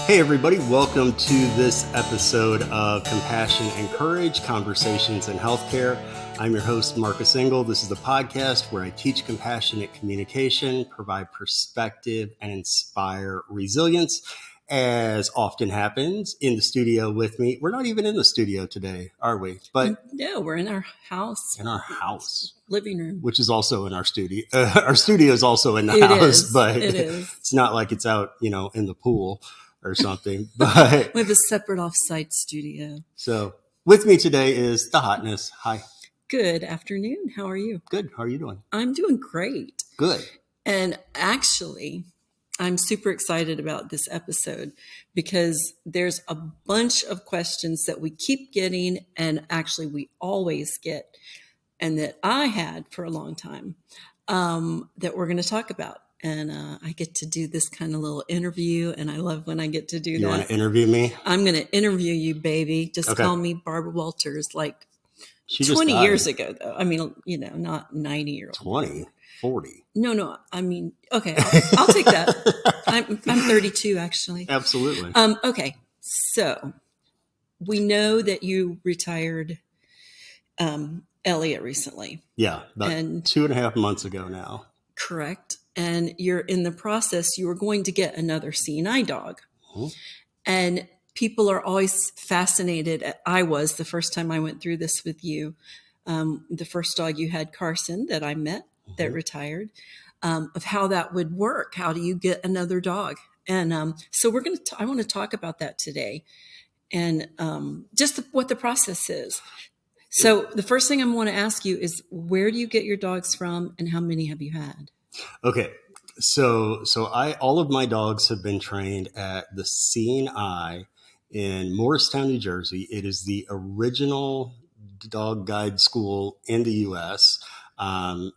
Hey everybody, welcome to this episode of Compassion and Courage, Conversations in Healthcare. I'm your host, Marcus Engel. This is the podcast where I teach compassionate communication, provide perspective, and inspire resilience. As often happens, in the studio with me, we're not even in the studio today, are we? But no, we're in our house. In our house. Living room. Which is also in our studio. Our studio is also in the house, but it's not like it's out, in the pool or something. But we have a separate off-site studio. So with me today is the Hottness. Hi. Good afternoon. How are you? Good. How are you doing? I'm doing great. Good. And actually, I'm super excited about this episode because there's a bunch of questions that we keep getting, and actually we always get, and that I had for a long time, that we're going to talk about. And I get to do this kind of little interview, and I love when I get to do that. You want to interview me? I'm going to interview you, baby. Just Okay. call me Barbara Walters, like She 20 years ago, though. I mean, not 90-year-old. 20, 40. No. I mean, okay, I'll take that. I'm 32, actually. Absolutely. Okay, so we know that you retired Elliot recently. Yeah, about 2.5 months ago now. Correct. And you're in the process, you were going to get another Seeing Eye dog. Mm-hmm. And people are always fascinated. I was the first time I went through this with you. The first dog you had, Carson, that I met, that retired, of how that would work. How do you get another dog? And so I want to talk about that today, and just what the process is. So the first thing I want to ask you is, where do you get your dogs from, and how many have you had? Okay. So all of my dogs have been trained at the Seeing Eye in Morristown, New Jersey. It is the original dog guide school in the U.S.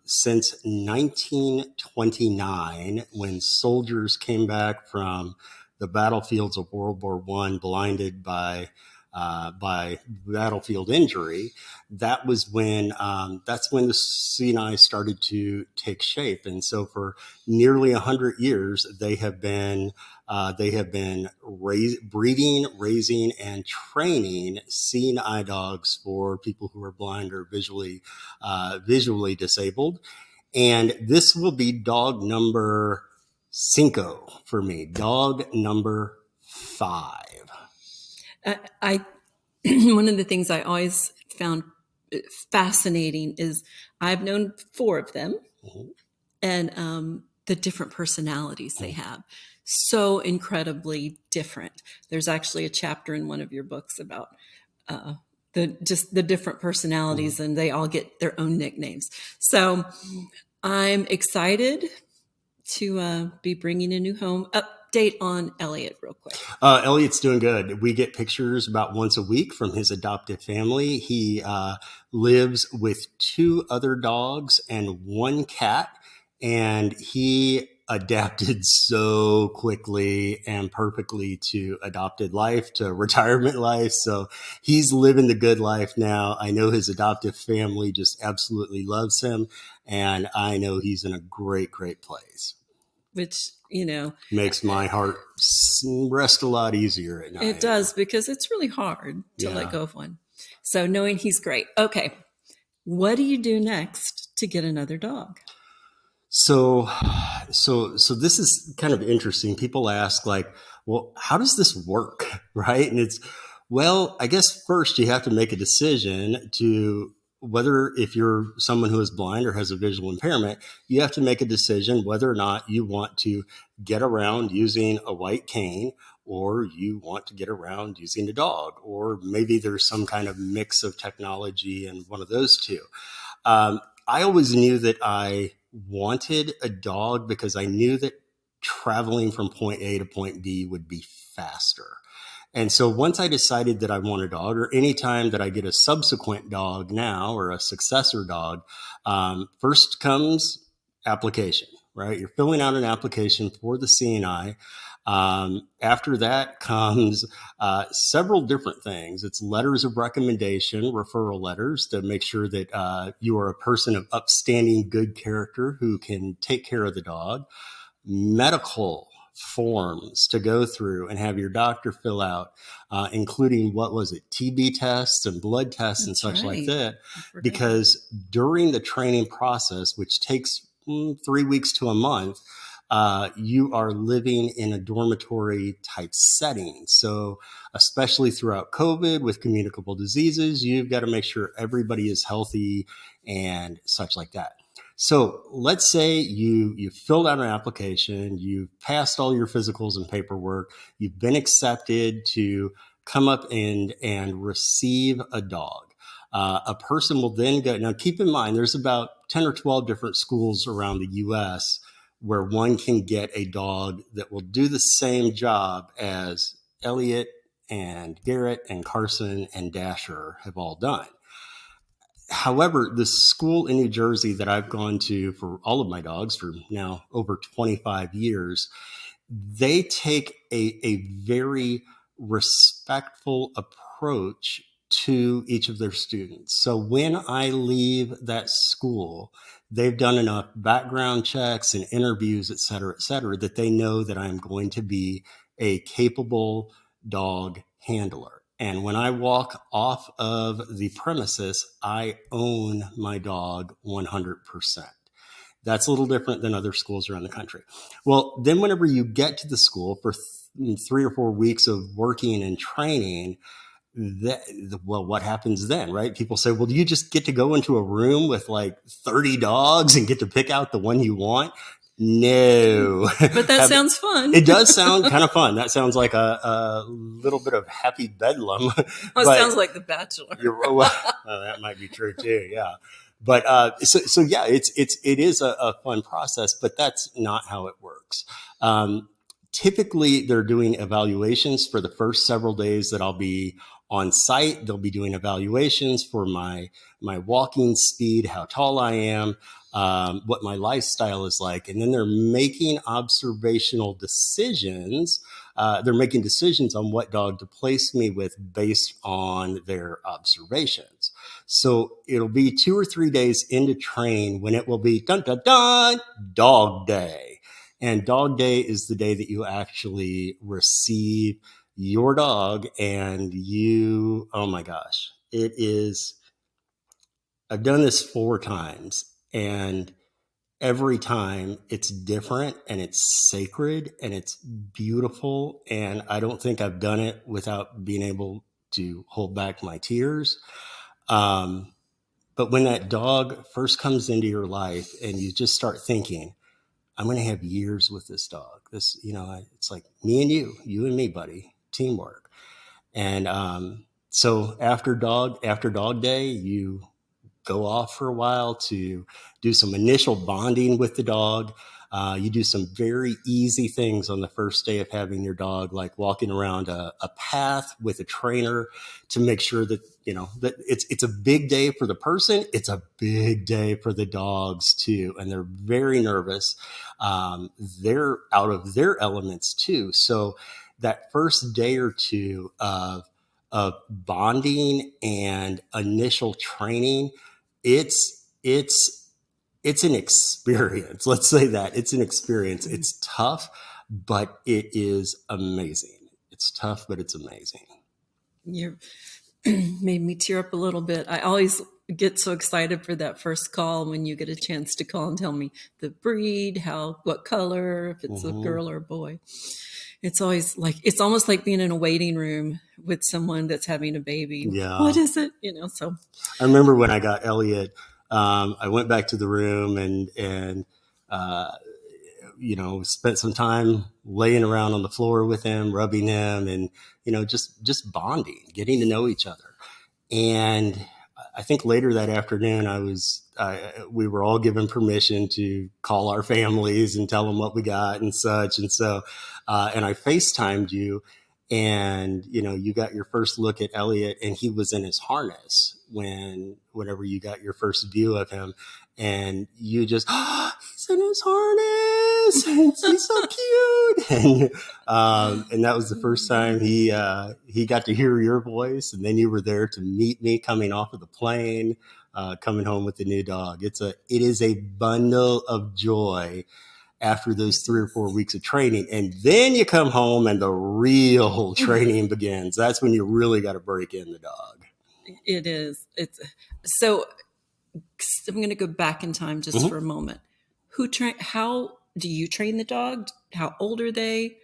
Since 1929, when soldiers came back from the battlefields of World War I, blinded by battlefield injury. That's when the Seeing Eye started to take shape. And so for nearly 100 years, they have been breeding, raising, and training Seeing Eye dogs for people who are blind or visually disabled. And this will be dog number 5 for me. Dog number 5. I one of the things I always found fascinating is I've known 4 of them, and the different personalities they have. So incredibly different. There's actually a chapter in one of your books about the different personalities, and they all get their own nicknames. So I'm excited to be bringing a new home. Update on Elliot real quick. Elliot's doing good. We get pictures about once a week from his adoptive family. He lives with 2 other dogs and 1 cat, and he adapted so quickly and perfectly to adopted life, to retirement life. So he's living the good life now. I know his adoptive family just absolutely loves him, and I know he's in a great, great place. Which, makes my heart rest a lot easier at night. It does, because it's really hard to let go of one. So knowing he's great. Okay. What do you do next to get another dog? So this is kind of interesting. People ask, like, well, how does this work? Right. And I guess first you have to make a decision to whether, if you're someone who is blind or has a visual impairment, you have to make a decision whether or not you want to get around using a white cane, or you want to get around using a dog, or maybe there's some kind of mix of technology and one of those two. I always knew that I wanted a dog because I knew that traveling from point A to point B would be faster. And so once I decided that I want a dog, or anytime that I get a subsequent dog now, or a successor dog, first comes application, right? You're filling out an application for the Seeing Eye. After that comes several different things. It's letters of recommendation, referral letters, to make sure that you are a person of upstanding good character who can take care of the dog. Medical forms to go through and have your doctor fill out, including what was it, TB tests and blood tests and That's such like right. that. I forgot. Because during the training process, which takes 3 weeks to a month, you are living in a dormitory type setting. So, especially throughout COVID with communicable diseases, you've got to make sure everybody is healthy and such like that. So let's say you filled out an application, you've passed all your physicals and paperwork, you've been accepted to come up and receive a dog. A person will then go. Now, keep in mind, there's about 10 or 12 different schools around the U.S. where one can get a dog that will do the same job as Elliot and Garrett and Carson and Dasher have all done. However, the school in New Jersey that I've gone to for all of my dogs for now over 25 years, they take a very respectful approach to each of their students. So when I leave that school, they've done enough background checks and interviews, et cetera, that they know that I'm going to be a capable dog handler. And when I walk off of the premises, I own my dog 100%. That's a little different than other schools around the country. Well, then whenever you get to the school for 3 or 4 weeks of working and training, that, well, what happens then, right? People say, well, do you just get to go into a room with like 30 dogs and get to pick out the one you want? No. But that sounds fun. It does sound kind of fun. That sounds like a little bit of happy bedlam, Well, it but sounds like The Bachelor. well, that might be true too. Yeah. But so yeah, it is a fun process, but that's not how it works. Typically, they're doing evaluations for the first several days that I'll be on site. They'll be doing evaluations for my walking speed, how tall I am, what my lifestyle is like, and then they're making observational decisions. They're making decisions on what dog to place me with based on their observations. So it'll be 2 or 3 days into train when it will be dun dun dun dog day. And dog day is the day that you actually receive your dog and you, oh my gosh, it is, I've done this 4 times and every time it's different and it's sacred and it's beautiful. And I don't think I've done it without being able to hold back my tears. Um, but when that dog first comes into your life and you just start thinking, I'm going to have years with this dog. This, it's like me and you and me, buddy, teamwork. And so after dog day, you go off for a while to do some initial bonding with the dog. You do some very easy things on the first day of having your dog, like walking around a path with a trainer to make sure that, that it's a big day for the person. It's a big day for the dogs too. And they're very nervous. They're out of their elements too. So that first day or two of bonding and initial training, it's an experience. Let's say that it's an experience. It's tough, but it is amazing. It's tough, but it's amazing. You made me tear up a little bit. I always get so excited for that first call when you get a chance to call and tell me the breed, what color, if it's a Mm-hmm. girl or a boy. It's always like, it's almost like being in a waiting room with someone that's having a baby. Yeah. What is it? So I remember when I got Elliot, I went back to the room and uh, spent some time laying around on the floor with him, rubbing him, and just bonding, getting to know each other. And I think later that afternoon, we were all given permission to call our families and tell them what we got and such. And so, and I FaceTimed you, and you got your first look at Elliot, and he was in his harness whenever you got your first view of him, and you just, oh, he's in his harness, and he's so cute, and that was the first time he got to hear your voice, and then you were there to meet me coming off of the plane, coming home with the new dog. It is a bundle of joy after I those 3 or 4 weeks see. of training. And then you come home and the real training begins. That's when you really got to break in the dog. It is. It's so. I'm going to go back in time just for Mm-hmm. a moment. Who train? How do you train the dog? How old are they?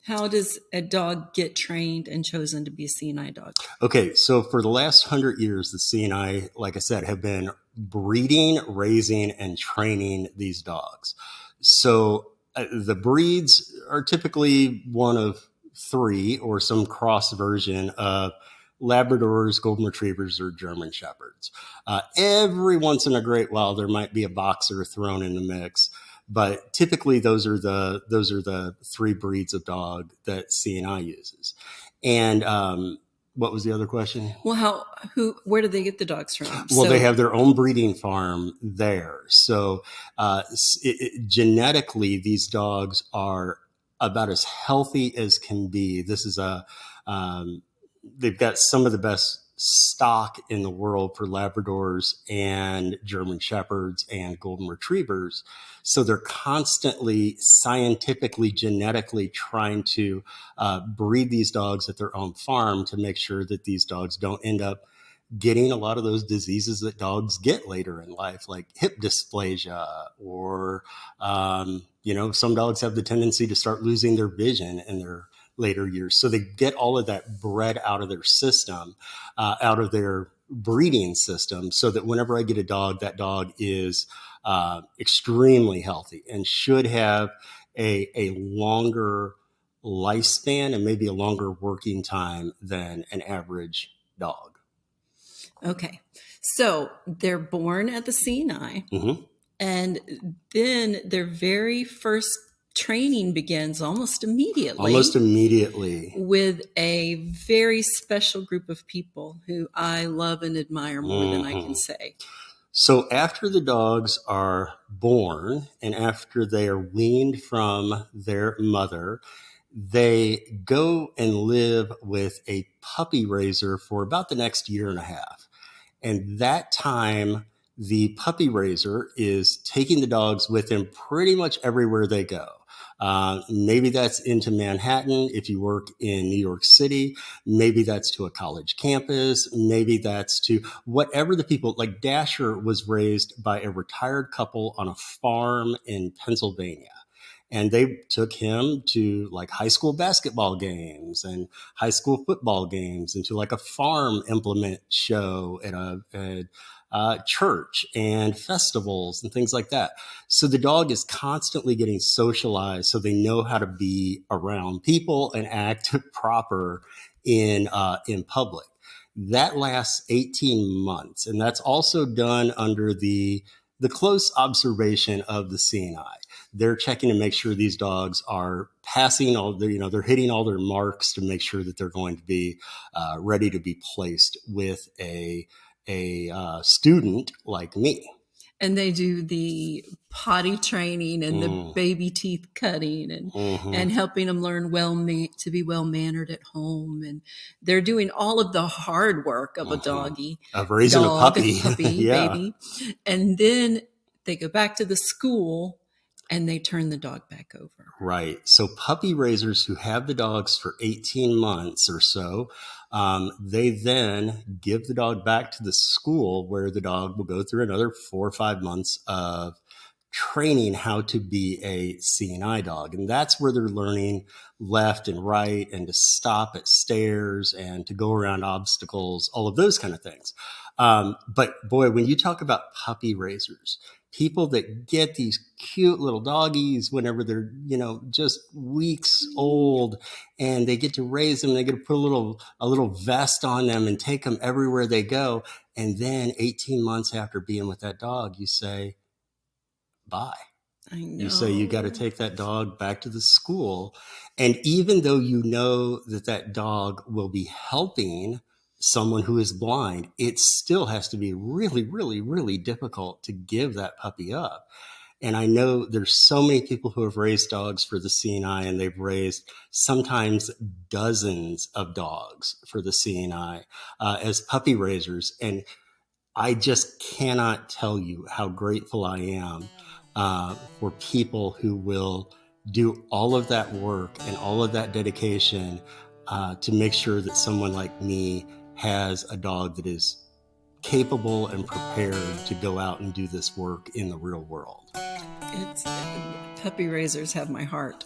How does a dog get trained and chosen to be a seeing eye dog? Okay, so for the last 100 years, the CNI, like I said, have been breeding, raising, and training these dogs. So the breeds are typically one of three or some cross version of Labradors, Golden Retrievers, or German Shepherds. Every once in a great while, there might be a boxer thrown in the mix, but typically those are the three breeds of dog that CNI uses. And what was the other question? Well, where do they get the dogs from? Well, they So, have their own breeding farm there. So genetically, these dogs are about as healthy as can be. This is um, they've got some of the best stock in the world for Labradors and German Shepherds and Golden Retrievers. So they're constantly scientifically, genetically trying to breed these dogs at their own farm to make sure that these dogs don't end up getting a lot of those diseases that dogs get later in life, like hip dysplasia, or, some dogs have the tendency to start losing their vision in their later years. So they get all of that bred out of their system, out of their breeding system, so that whenever I get a dog, that dog is extremely healthy and should have a longer lifespan and maybe a longer working time than an average dog. okay. So they're born at the seeing eye, Mm-hmm. and then their very first training begins almost Almost immediately immediately. with a very special group of people who I love and admire more than I can Mm-hmm. say. So after the dogs are born and after they are weaned from their mother, they go and live with a puppy raiser for about the next year and a half. And that time, the puppy raiser is taking the dogs with him pretty much everywhere they go. Maybe that's into Manhattan if you work in New York City. Maybe that's to a college campus. Maybe that's to whatever the people like. Dasher was raised by a retired couple on a farm in Pennsylvania. And they took him to like high school basketball games and high school football games and to like a farm implement show at a church and festivals and things like that. So the dog is constantly getting socialized so they know how to be around people and act proper in public. That lasts 18 months. And that's also done under the close observation of the seeing eye. They're checking to make sure these dogs are passing all their, they're hitting all their marks to make sure that they're going to be ready to be placed with a student like me. And they do the potty training and the Mm, baby teeth cutting hmm. and helping them learn to be well mannered at home, and they're doing all of the hard work of a Hmm. doggy Of raising a dog puppy. puppy Yeah. baby, and then they go back to the school and they turn the dog back over. Right. So puppy raisers who have the dogs for 18 months or so, they then give the dog back to the school where the dog will go through another 4 or 5 months of training how to be a seeing eye dog. And that's where they're learning left and right and to stop at stairs and to go around obstacles, all of those kind of things. But boy, when you talk about puppy raisers, people that get these cute little doggies whenever they're, just weeks old, and they get to raise them, they get to put a little vest on them and take them everywhere they go. And then 18 months after being with that dog, you say, bye. I You say you got to know. take that dog back to the school. And even though you know that that dog will be helping someone who is blind, it still has to be really, really, really difficult to give that puppy up. And I know there's so many people who have raised dogs for the seeing eye, and they've raised sometimes dozens of dogs for the seeing eye as puppy raisers. And I just cannot tell you how grateful I am for people who will do all of that work and all of that dedication to make sure that someone like me has a dog that is capable and prepared to go out and do this work in the real world. It's puppy raisers have my heart.